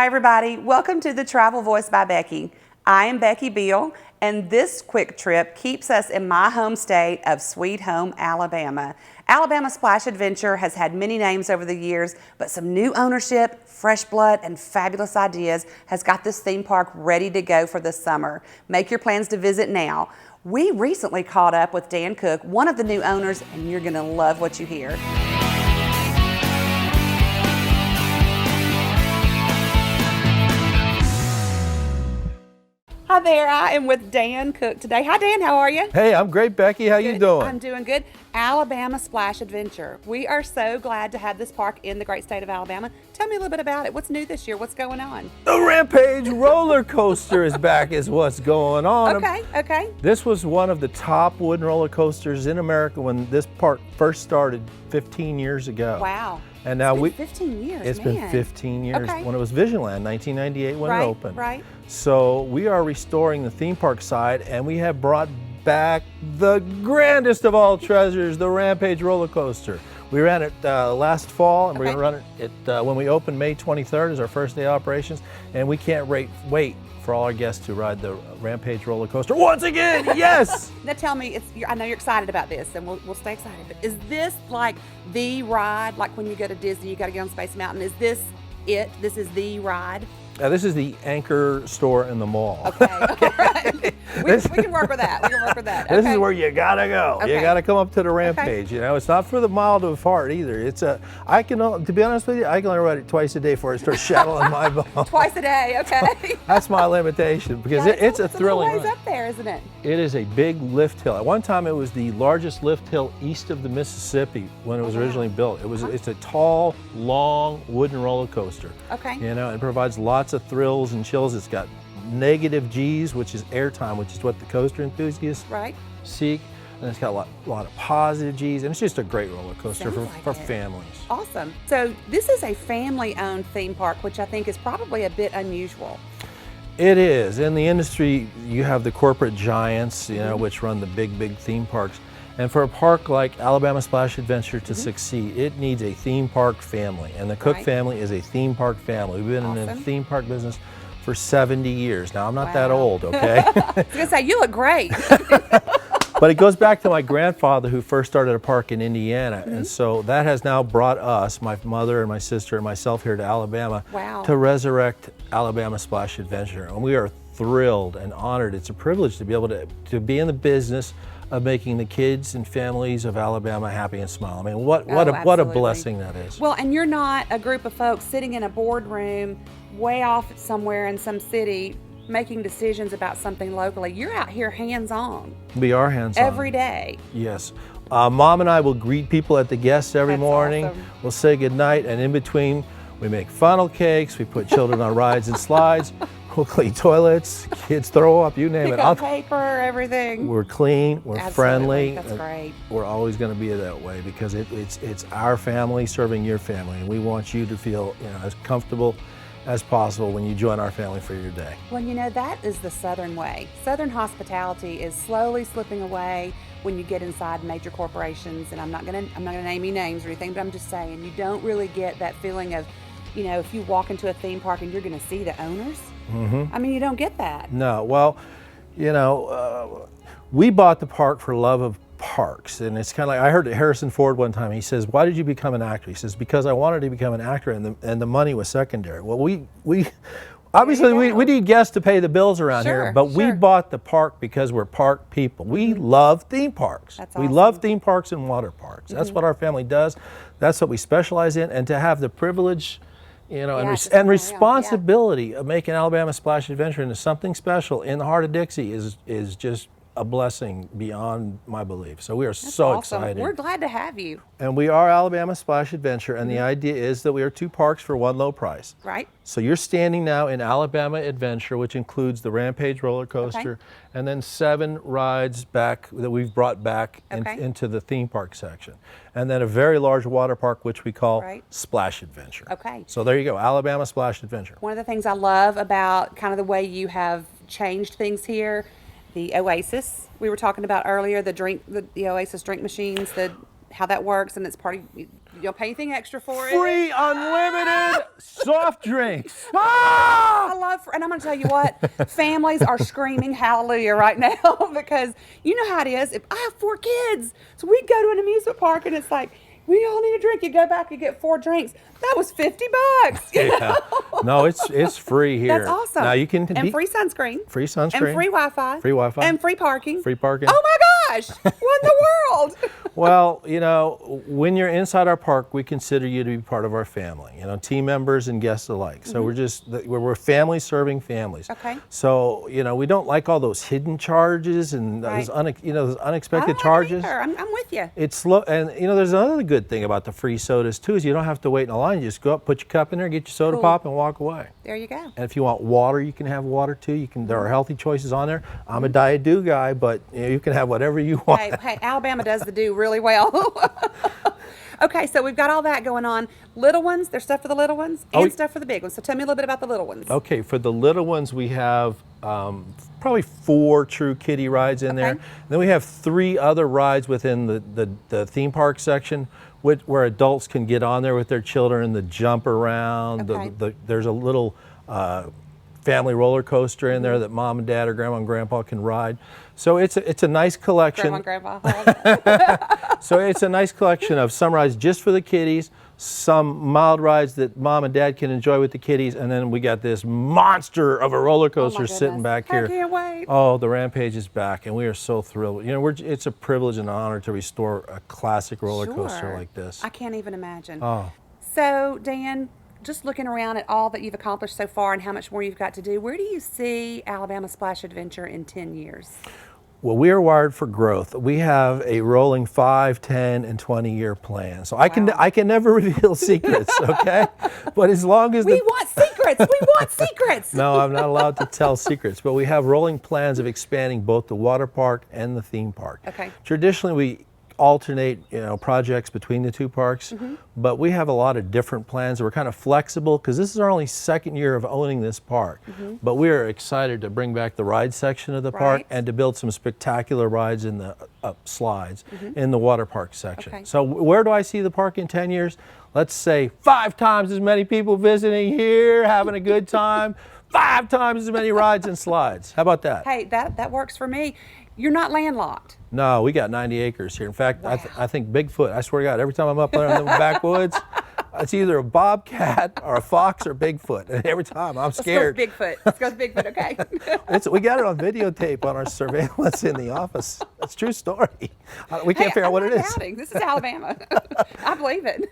Hi everybody, welcome to the Travel Voice by Becky. I am Becky Beall, and this quick trip keeps us in my home state of Sweet Home, Alabama. Alabama Splash Adventure has had many names over the years, but some new ownership, fresh blood, and fabulous ideas has got this theme park ready to go for the summer. Make your plans to visit now. We recently caught up with Dan Koch, one of the new owners, and you're gonna love what you hear. Hi there, I am with Dan Koch today. Hi Dan, how are you? Hey, I'm great, Becky. How you doing? I'm doing good. Alabama Splash Adventure. We are so glad to have this park in the great state of Alabama. Tell me a little bit about it. What's new this year? What's going on? The Rampage roller coaster is back is what's going on. Okay. This was one of the top wooden roller coasters in America when this park first started 15 years ago. Wow. And now it's been 15 years, It's been 15 years when it was Visionland, 1998 when it opened. Right. So we are restoring the theme park side, and we have brought back the grandest of all treasures, the Rampage roller coaster. We ran it last fall, and we're going to run it when we open May 23rd is our first day of operations, and we can't wait for all our guests to ride the Rampage roller coaster once again. Yes. Now tell me, I know you're excited about this, and we'll stay excited. But is this like the ride? Like when you go to Disney, you got to get on Space Mountain. Is this it? This is the ride? This is the anchor store in the mall. Okay. All right. We can work with that. This is where you gotta go. Okay. You gotta come up to the Rampage. Okay. You know, it's not for the mild of heart either. To be honest with you, I can only ride it twice a day before it starts shattling my bones. Twice a day, okay. That's my limitation because it's a thrilling It's a ride. ways up there, isn't it? It is a big lift hill. At one time, it was the largest lift hill east of the Mississippi when it was originally built. It's a tall, long wooden roller coaster. Okay. You know, it provides lots of thrills and chills. It's got negative G's, which is airtime, which is what the coaster enthusiasts seek. And it's got a lot of positive G's, and it's just a great roller coaster for families. Awesome. So this is a family-owned theme park, which I think is probably a bit unusual. It is. In the industry, you have the corporate giants, you know, which run the big theme parks. And for a park like Alabama Splash Adventure to succeed, it needs a theme park family. And the Koch family is a theme park family. We've been in the theme park business for 70 years. Now, I'm not that old, okay? I was going to say, you look great. But it goes back to my grandfather who first started a park in Indiana. And so that has now brought us, my mother and my sister and myself here to Alabama to resurrect Alabama Splash Adventure. And we are thrilled and honored. It's a privilege to be able to be in the business of making the kids and families of Alabama happy and smile. I mean, what a blessing that is. Well, and you're not a group of folks sitting in a boardroom way off somewhere in some city making decisions about something locally. You're out here hands-on. We are hands-on. Every day. Yes. Mom and I will greet people at the guests every morning. Awesome. We'll say goodnight, and in between, we make funnel cakes, we put children on rides and slides, we'll clean toilets, kids throw up, you name Pick it. up paper, everything. We're clean, we're friendly. That's great. We're always going to be that way because it's our family serving your family, and we want you to feel as comfortable as possible when you join our family for your day. Well, that is the Southern way. Southern hospitality is slowly slipping away when you get inside major corporations, and I'm not gonna name any names or anything, but I'm just saying you don't really get that feeling of, if you walk into a theme park and you're gonna see the owners. I mean, you don't get that. No, well, we bought the park for love of parks, and it's kind of like I heard Harrison Ford one time. He says, "Why did you become an actor?" He says, "Because I wanted to become an actor, and the money was secondary." Well, we obviously we need guests to pay the bills around here, but we bought the park because we're park people. We love theme parks. That's we awesome. love theme parks and water parks. That's what our family does. That's what we specialize in, and to have the privilege, and responsibility of making Alabama Splash Adventure into something special in the heart of Dixie is just a blessing beyond my belief. So we are so excited. We're glad to have you. And we are Alabama Splash Adventure, and the idea is that we are two parks for one low price. Right. So you're standing now in Alabama Adventure, which includes the Rampage roller coaster, and then 7 rides back that we've brought back into the theme park section. And then a very large water park, which we call Splash Adventure. Okay. So there you go, Alabama Splash Adventure. One of the things I love about kind of the way you have changed things here, the Oasis we were talking about earlier, the Oasis drink machines, how that works, and it's part of, you don't pay anything extra for it. Free unlimited soft drinks. Ah! I love, and I'm going to tell you what, families are screaming hallelujah right now because you know how it is. If I have 4 kids, so we go to an amusement park and it's like, we all need a drink. You go back, you get 4 drinks. That was $50. Yeah. No, it's free here. That's awesome. Now you can and free sunscreen. Free sunscreen. And free Wi-Fi. Free Wi-Fi. And free parking. Free parking. Oh my gosh! What in the world? Well, you know, when you're inside our park, we consider you to be part of our family. You know, team members and guests alike. So we're family serving families. Okay. So you know, we don't like all those hidden charges and those those unexpected charges. I'm with you. It's slow, and you know, there's another good thing about the free sodas too is you don't have to wait in a line. You just go up, put your cup in there, get your soda pop, and walk away. There you go. And if you want water, you can have water too. There are healthy choices on there. I'm a Diet Dew guy, but you know, you can have whatever you want. Hey, Alabama does the Dew really well. Okay, so we've got all that going on. Little ones, there's stuff for the little ones and stuff for the big ones. So tell me a little bit about the little ones. Okay, for the little ones, we have probably 4 true kiddie rides in there. And then we have 3 other rides within the theme park section where adults can get on there with their children, the jump around. There's a little family roller coaster in there that mom and dad or grandma and grandpa can ride. So it's a nice collection. Grandma and grandpa. So it's a nice collection of some rides just for the kiddies, some mild rides that mom and dad can enjoy with the kiddies, and then we got this monster of a roller coaster sitting back here. I can't wait. Oh, the Rampage is back, and we are so thrilled. You know, it's a privilege and an honor to restore a classic roller coaster like this. I can't even imagine. Oh. So, Dan, just looking around at all that you've accomplished so far and how much more you've got to do, where do you see Alabama Splash Adventure in 10 years? Well, we are wired for growth. We have a rolling 5, 10, and 20-year plan. So I can never reveal secrets, okay? But as long as we want secrets. We want secrets. No, I'm not allowed to tell secrets. But we have rolling plans of expanding both the water park and the theme park. Okay. Traditionally, we alternate, you know, projects between the 2 parks, but we have a lot of different plans. We're kind of flexible because this is our only 2nd year of owning this park. But we are excited to bring back the ride section of the park and to build some spectacular rides in the slides in the water park section. Okay. So where do I see the park in 10 years? Let's say 5 times as many people visiting here, having a good time, 5 times as many rides and slides. How about that? Hey, that works for me. You're not landlocked. No, we got 90 acres here. In fact, I think Bigfoot, I swear to God, every time I'm up there in the backwoods, it's either a bobcat or a fox or Bigfoot. And every time I'm scared. Let's go with Bigfoot, okay? We got it on videotape on our surveillance in the office. It's a true story. We can't figure out what it is. This is Alabama. I believe it.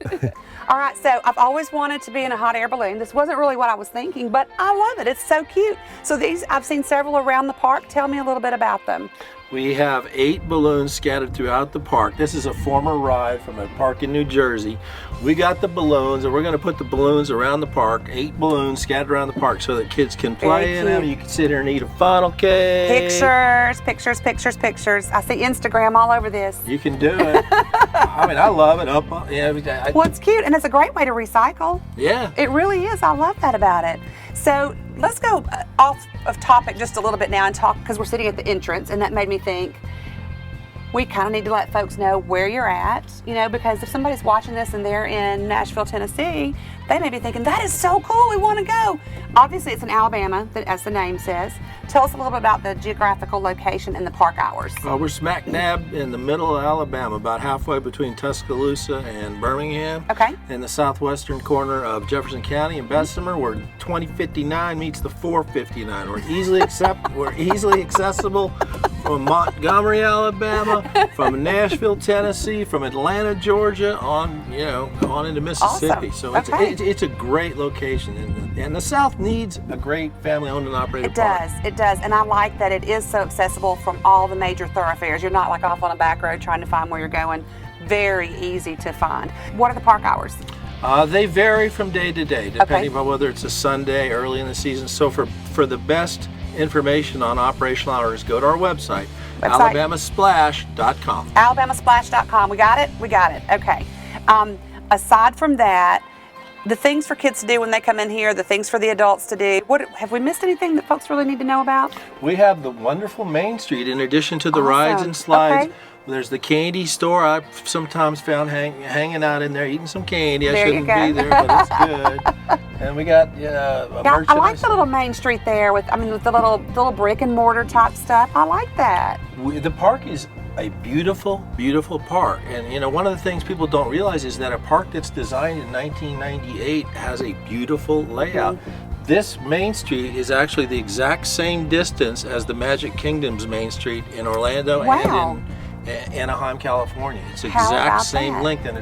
All right, so I've always wanted to be in a hot air balloon. This wasn't really what I was thinking, but I love it. It's so cute. So these, I've seen several around the park. Tell me a little bit about them. We have 8 balloons scattered throughout the park. This is a former ride from a park in New Jersey. We got the balloons, and we're going to put the balloons around the park, 8 balloons scattered around the park so that kids can play in them. You can sit here and eat a funnel cake. Pictures, pictures, pictures, pictures. I see Instagram all over this. You can do it. I mean, I love it. Well, it's cute, and it's a great way to recycle. Yeah. It really is. I love that about it. So let's go off of topic just a little bit now and talk, because we're sitting at the entrance, and that made me think we kind of need to let folks know where you're at, you know, because if somebody's watching this and they're in Nashville, Tennessee, they may be thinking, that is so cool, we want to go. Obviously, it's in Alabama, as the name says. Tell us a little bit about the geographical location and the park hours. We're smack dab in the middle of Alabama, about halfway between Tuscaloosa and Birmingham. Okay. In the southwestern corner of Jefferson County and Bessemer, where 2059 meets the 459. We're easily accessible from Montgomery, Alabama, from Nashville, Tennessee, from Atlanta, Georgia, on into Mississippi. Awesome. So it's a great location, and the South needs a great family-owned and operated park. It does, and I like that it is so accessible from all the major thoroughfares. You're not like off on a back road trying to find where you're going. Very easy to find. What are the park hours? They vary from day to day, depending on whether it's a Sunday, early in the season. So for the best information on operational hours, go to our website. alabamasplash.com. alabamasplash.com. We got it? We got it. Okay. Aside from that, the things for kids to do when they come in here, the things for the adults to do, have we missed anything that folks really need to know about? We have the wonderful Main Street in addition to the rides and slides. Okay. There's the candy store. I've sometimes found hanging out in there eating some candy. I There you shouldn't go. be there, but it's good. And we got I like the little main street there with the little brick and mortar type stuff. I like that. The park is a beautiful, beautiful park. And you know, one of the things people don't realize is that a park that's designed in 1998 has a beautiful layout. This Main Street is actually the exact same distance as the Magic Kingdom's Main Street in Orlando and in Anaheim, California. It's the exact same length, and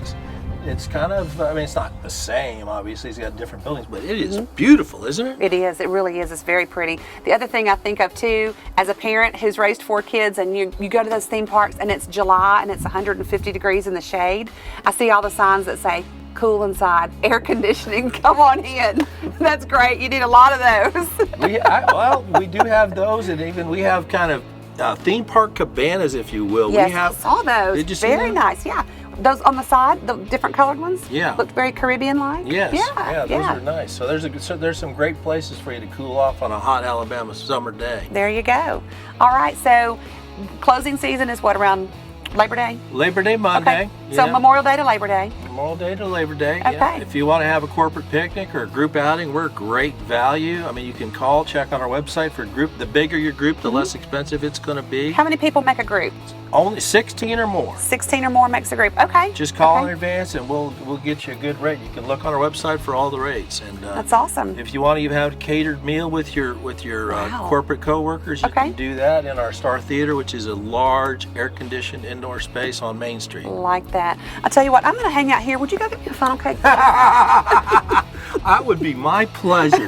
it's kind of, I mean, it's not the same, obviously, it's got different buildings, but it is beautiful, isn't it? It is, it really is, it's very pretty. The other thing I think of too, as a parent who's raised 4 kids and you go to those theme parks and it's July and it's 150 degrees in the shade, I see all the signs that say, cool inside, air conditioning, come on in. That's great, you need a lot of those. We do have those, and even we have kind of theme park cabanas, if you will. Yes, we have, I saw those, very nice, yeah. Those on the side, the different colored ones? Yeah. Looked very Caribbean-like? Yes, those are nice. So there's some great places for you to cool off on a hot Alabama summer day. There you go. All right, so closing season is what, around Labor Day? Labor Day Monday. Okay. So Memorial Day to Labor Day. Memorial Day to Labor Day. Okay. Yeah. If you want to have a corporate picnic or a group outing, we're great value. I mean, you can check on our website for a group. The bigger your group, the less expensive it's going to be. How many people make a group? Only 16 or more. 16 or more makes a group. Okay. Just call in advance and we'll get you a good rate. You can look on our website for all the rates. And that's awesome. If you want to even have a catered meal with your corporate coworkers, you can do that in our Star Theater, which is a large air-conditioned indoor space on Main Street. Like that. I'll tell you what, I'm going to hang out here. Would you go get me a funnel cake? That would be my pleasure.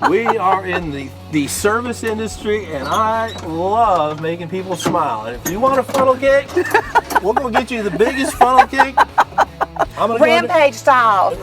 We are in the service industry, and I love making people smile. And if you want a funnel cake, we're going to get you the biggest funnel cake. Rampage style.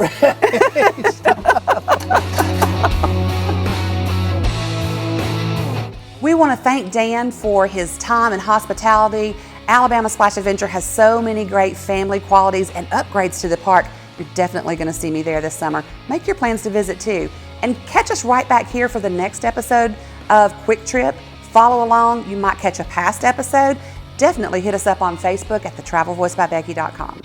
We want to thank Dan for his time and hospitality. Alabama Splash Adventure has so many great family qualities and upgrades to the park. You're definitely going to see me there this summer. Make your plans to visit too. And catch us right back here for the next episode of Quick Trip. Follow along. You might catch a past episode. Definitely hit us up on Facebook at thetravelvoicebybecky.com.